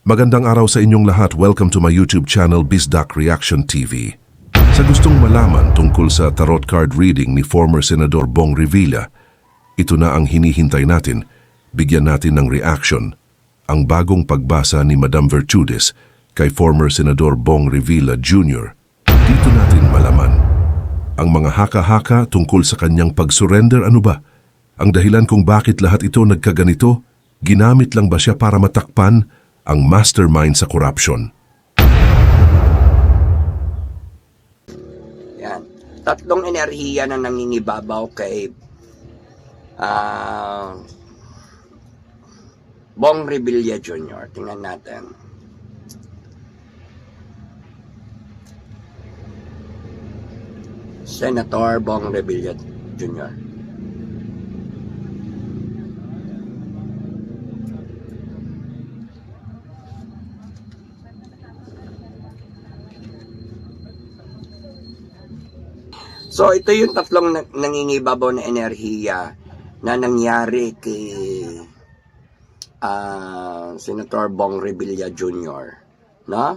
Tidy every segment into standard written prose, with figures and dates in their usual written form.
Magandang araw sa inyong lahat. Welcome to my YouTube channel, Bizdak Reaction TV. Sa gustong malaman tungkol sa tarot card reading ni former Senador Bong Revilla, ito na ang hinihintay natin. Bigyan natin ng reaction ang bagong pagbasa ni Madam Virtudes kay former Senador Bong Revilla Jr. Dito natin malaman ang mga haka-haka tungkol sa kanyang pag-surrender. Ano ba ang dahilan kung bakit lahat ito nagkaganito? Ginamit lang ba siya para matakpan ang mastermind sa corruption? Yan. Tatlong enerhiya na nangingibabaw kay Bong Revilla Jr. Tingnan natin. Senator Bong Revilla Jr. So, ito yung tatlong nangingibabaw na enerhiya na nangyari kay Senator Bong Revilla Jr. No?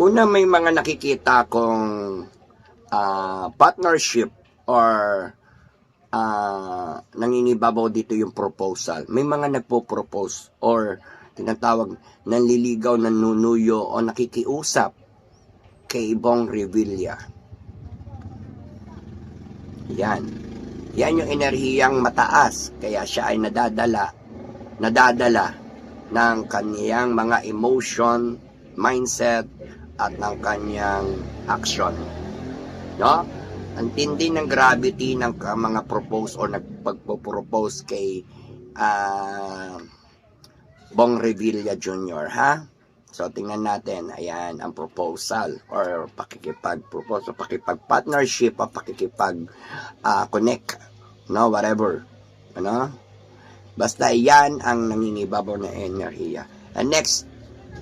Una, may mga nakikita kong partnership or nangingibabaw dito yung proposal. May mga nagpo-propose or tinatawag nanliligaw, nanunuyo o nakikiusap kay Bong Revilla. Yan. Yan yung enerhiyang mataas. Kaya siya ay nadadala ng kaniyang mga emotion, mindset, at ng kanyang action. No? Ang tindi ng gravity ng mga propose o nagpagpo-propose kay Bong Revilla Jr. Ha? So, tingnan natin, ayan, ang proposal or pakikipag-propose o pakipag-partnership o pakikipag-connect, no, whatever, ano? Basta yan ang nangingibabaw na enerhiya. And next,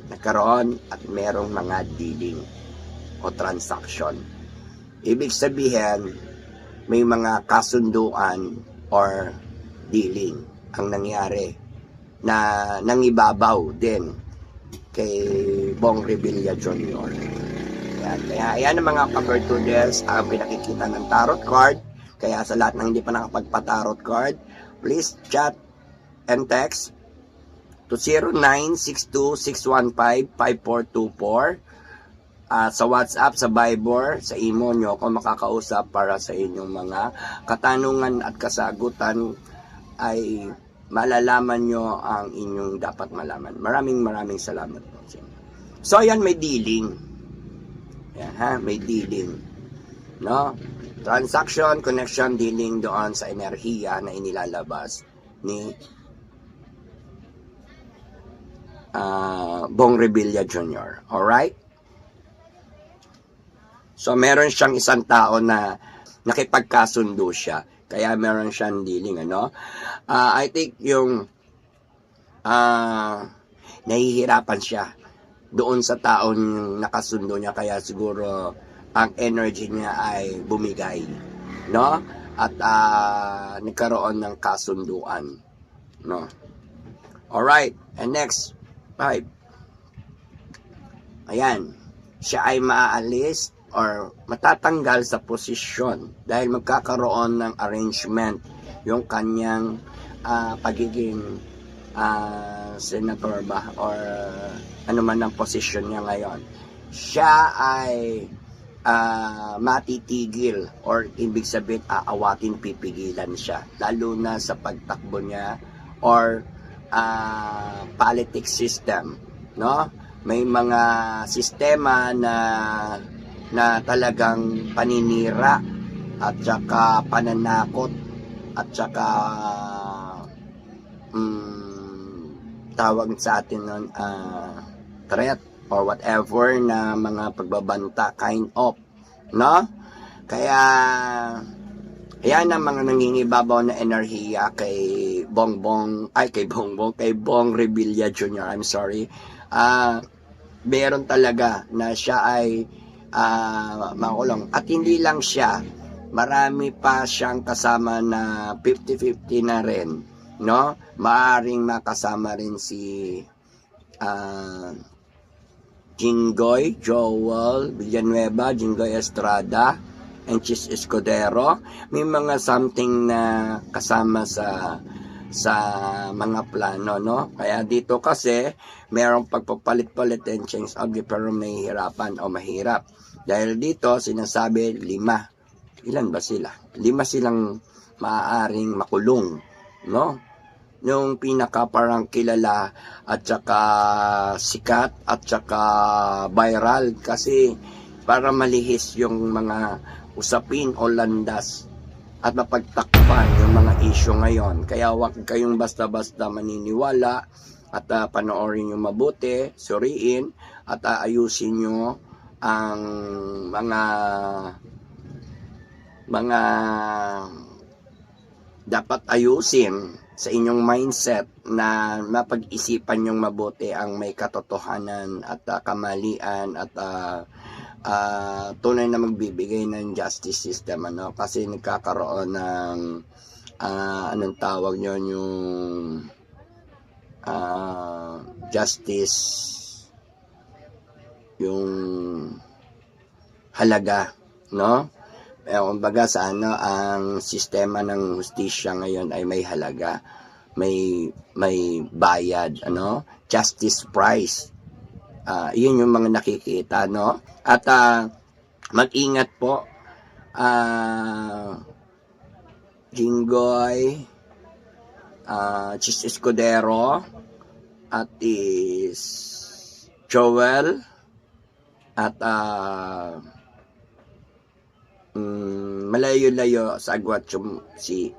nagkaroon at merong mga dealing o transaction. Ibig sabihin, may mga kasunduan or dealing ang nangyari na nangibabaw din kay Bong Revilla Jr. Yan. Kaya yan ang mga ka-Virtudes ang pinakikita ng tarot card. Kaya sa lahat ng hindi pa nakapagpa-tarot card, please chat and text to 0962-615-5424 sa WhatsApp, sa Viber, sa imo nyo kung makakausap para sa inyong mga katanungan at kasagutan ay malalaman nyo ang inyong dapat malaman. Maraming salamat po. So, ayan, may dealing. Ayan, ha? May dealing. No? Transaction, connection, dealing doon sa enerhiya na inilalabas ni Bong Revilla Jr. Alright? So, meron siyang isang tao na nakipagkasundo siya. Kaya meron siyang dealing, ano? I think yung nahihirapan siya doon sa taong nakasundo niya. Kaya siguro ang energy niya ay bumigay, no? At nagkaroon ng kasunduan, no? Alright, and next, 5. Ayan, siya ay maaalis or matatanggal sa posisyon dahil magkakaroon ng arrangement yung kanyang pagiging senator ba or ano man ang posisyon niya ngayon. Siya ay matitigil or ibig sabihin aawatin, pipigilan siya lalo na sa pagtakbo niya or politics system, no? May mga sistema na talagang paninira at saka pananakot at saka tawag sa atin nun threat or whatever na mga pagbabanta kind of, no? Kaya yan ang mga nangingibabaw na enerhiya kay Bong Revilla Jr. I'm sorry. Meron talaga na siya ay makulong. At hindi lang siya, marami pa siyang kasama na 50-50 na rin no? Maaring makasama rin si Jinggoy Joel Villanueva, Jinggoy Estrada, and Chis Escudero. May mga something na kasama sa mga plano, no? Kaya dito kasi merong pagpapalit-palit and change of pero may hirapan o mahirap. Dahil dito sinasabi 5. Ilan ba sila? 5 silang maaaring makulong, no? Yung pinaka parang kilala at saka sikat at saka viral kasi para malihis yung mga usapin o landas at mapagtakpan yung mga issue ngayon. Kaya huwag kayong basta-basta maniniwala at panoorin nyo mabuti, suriin at ayusin nyo ang mga dapat ayusin sa inyong mindset na mapag-isipan yung mabuti ang may katotohanan at kamalian at tunay na magbibigay ng justice system, ano? Kasi nagkakaroon ng anong tawag nyo, yung justice, yung halaga, no? Kumbaga sa ang sistema ng hustisya ngayon ay may halaga, may bayad, ano? Justice price. Yun yung mga nakikita, no? At mag-ingat po, Jinggoy, Chis Escudero, at is Joel, at malayo-layo sa agwat si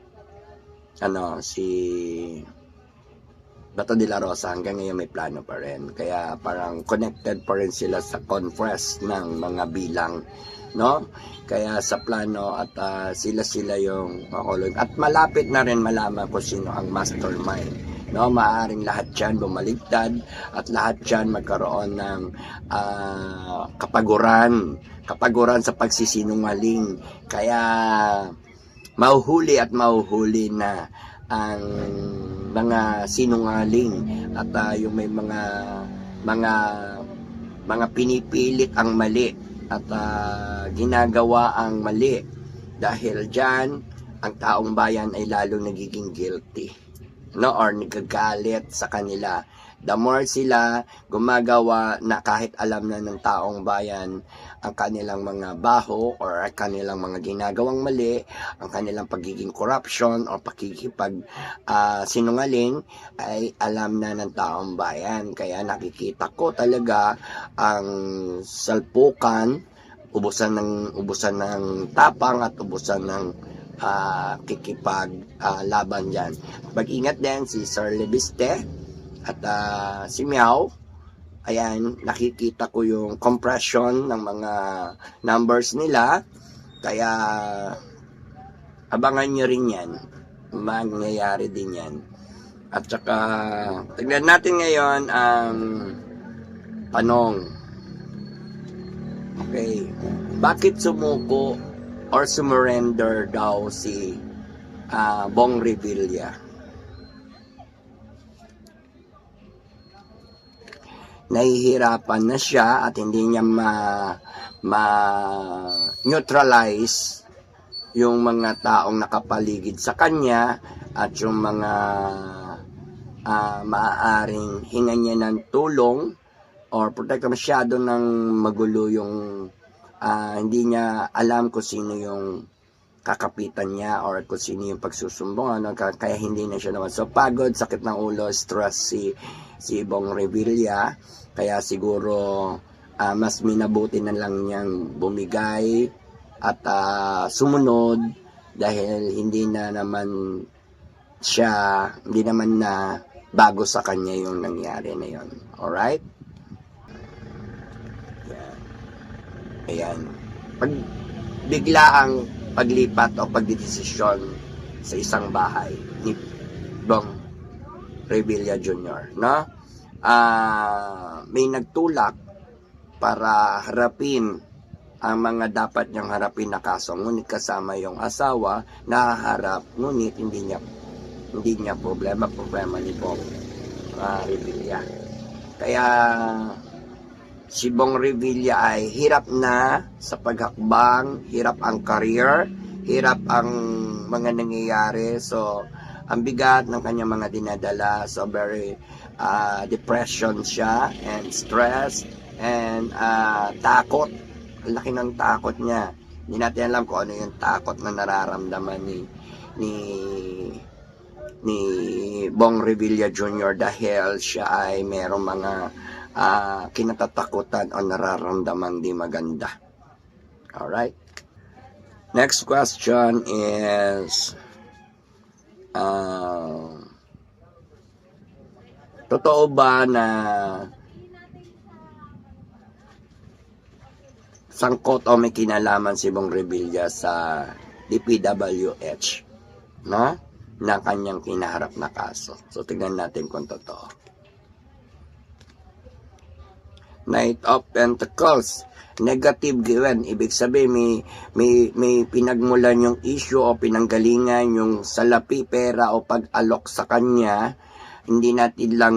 Bato de la Rosa. Hanggang ngayon may plano pa rin, kaya parang connected pa rin sila sa conference ng mga bilang, no? Kaya sa plano at sila yung makulong at malapit na rin malaman kung sino ang mastermind, no? Maaring lahat yan bumaligtad at lahat yan magkaroon ng kapaguran sa pagsisinungaling. Kaya mahuhuli mahuhuli na ang mga sinungaling at yung may mga pinipilit ang mali at ginagawa ang mali. Dahil dyan ang taong bayan ay lalong nagiging guilty, no? Or nagagalit sa kanila. The more sila gumagawa na kahit alam na ng taong bayan ang kanilang mga baho or kanilang mga ginagawang mali, ang kanilang pagiging corruption o pakikipag sinungaling, ay alam na ng taong bayan. Kaya nakikita ko talaga ang salpukan, ubusan ng tapang at ubusan ng laban dyan. Mag-ingat din si Sir Lebiste at si Meow. Ayan, nakikita ko yung compression ng mga numbers nila. Kaya abangan nyo rin yan. Mangyayari din yan. At saka tignan natin ngayon ang tanong. Okay, bakit sumuko or sumurrender daw si Bong Revilla? Nahihirapan na siya at hindi niya ma-neutralize yung mga taong nakapaligid sa kanya at yung mga maaaring hingan niya ng tulong or protect. Masyado ng magulo yung hindi niya alam kung sino yung kakapitan niya or kung sino yung pagsusumbong, ano? Kaya hindi na siya naman. So pagod, sakit ng ulo, stress si Bong Revilla. Kaya siguro mas minabuti na lang niyang bumigay at sumunod dahil hindi naman na bago sa kanya yung nangyari na yun. Alright? Ayan. Pag biglaang paglipat o pagdidesisyon sa isang bahay ni Bong Revilla Jr., no? May nagtulak para harapin ang mga dapat niyang harapin na kaso, ngunit kasama yung asawa, nahaharap, ngunit hindi niya Hindi niya problema ni Bong Revilla. Kaya si Bong Revilla ay hirap na sa paghakbang, hirap ang career, hirap ang mga nangyayari. So, ang bigat ng kanyang mga dinadala. So, very depression siya and stress and takot. Ang laki ng takot niya. Hindi natin alam kung ano yung takot na nararamdaman ni Bong Revilla Jr. dahil siya ay merong mga kinatatakutan o nararamdaman di maganda. Alright? Next question is totoo ba na sangkot o may kinalaman si Bong Revilla sa DPWH, no? Na kanyang kinaharap na kaso. So, tignan natin kung totoo. Knight of Pentacles. Negative given. Ibig sabihin, may pinagmulan yung issue o pinanggalingan yung salapi, pera o pag-alok sa kanya. Hindi natin lang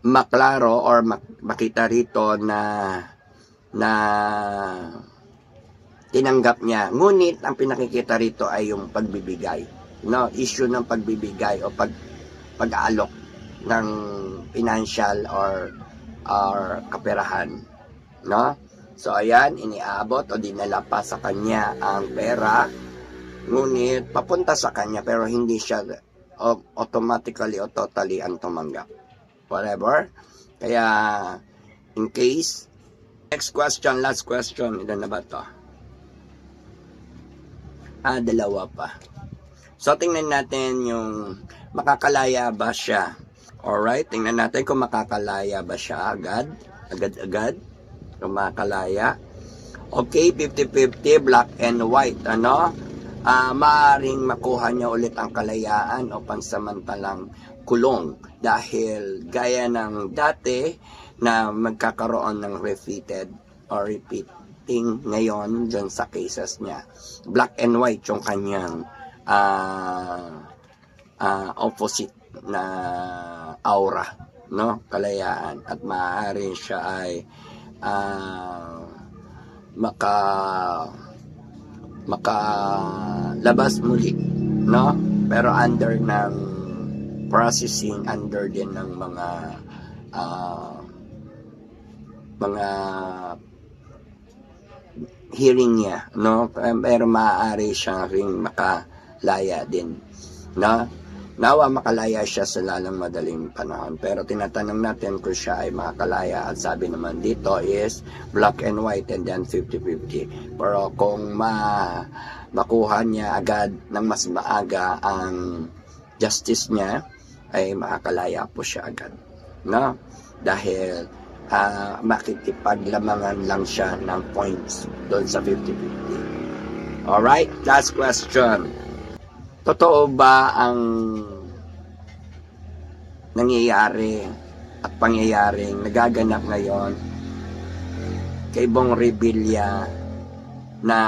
maklaro or makita rito na tinanggap niya. Ngunit ang pinakikita rito ay yung pagbibigay. No, issue ng pagbibigay o pag-aalok ng financial or kaperahan. No? So ayan, iniabot o dinala pa sa kanya ang pera. Ngunit papunta sa kanya pero hindi siya automatically o totally ang tumanggap. Whatever. Kaya in case, next question, last question, ilan na ba to? Dalawa pa. So, tingnan natin yung makakalaya ba siya. Alright, tingnan natin kung makakalaya ba siya agad-agad. Kung makakalaya. Okay, 50-50, black and white, ano? Maaring makuha niya ulit ang kalayaan o pansamantalang kulong dahil gaya ng dati na magkakaroon ng repeating ngayon dyan sa cases niya. Black and white yung kanyang opposite na aura, no? Kalayaan, at maaari siya ay makalabas muli, no? Pero under ng processing, under din ng mga hearing niya, no? Pero maaari siya ring makalaya din, no? Nawa makalaya siya sa lalang madaling panahon. Pero tinatanong natin kung siya ay makakalaya, at sabi naman dito is black and white and then 50-50. Pero kung makuha niya agad ng mas maaga ang justice niya, ay makakalaya po siya agad, no? Dahil makikipaglamangan lang siya ng points doon sa 50-50. Alright, last question. Totoo ba ang nangyayari at pangyayaring nagaganap ngayon kay Bong Revilla na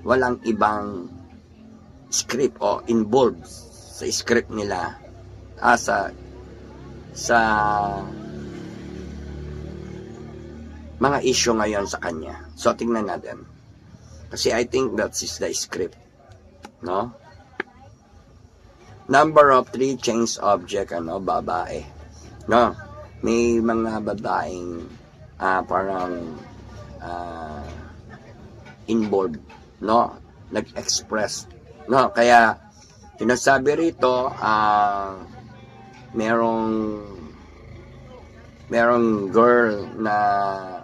walang ibang script o involved sa script nila sa mga issue ngayon sa kanya? So, tingnan natin. Kasi I think that is the script, no? Number of 3, change object, babae, no? May mga babaeng parang involved, no? Nag-express, no? Kaya sinasabi rito, merong girl na,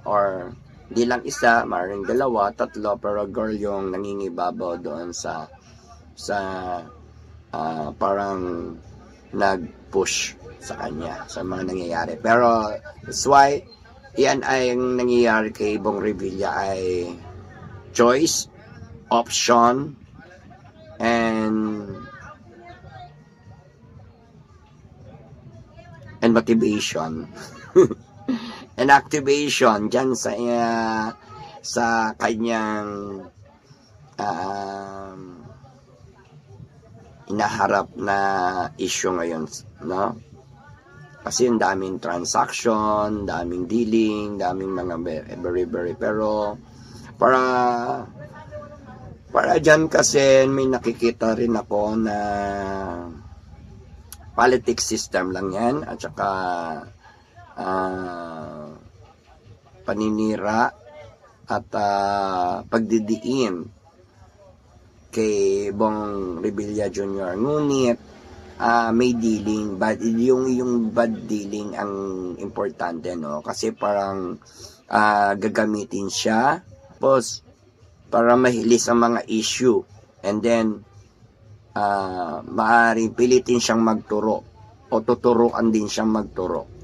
or di lang isa, maring dalawa, tatlo, pero girl yung nangingibabaw doon sa parang nag-push sa kanya sa mga nangyayari. Pero that's why yan ay ang nangyayari kay Bong Revilla ay choice, option, and motivation and activation dyan sa kanyang inaharap na issue ngayon, no? Kasi ang daming transaction, daming dealing, daming mga very, pero para dyan kasi may nakikita rin ako na politics system lang yan, at saka paninira at pagdidiin kay Bong Revilla Jr. Ngunit may dealing, but yung bad dealing ang importante, no? Kasi parang gagamitin siya tapos para mahilis ang mga issue, and then maaaring pilitin siyang magturo o tuturuan din siyang magturo.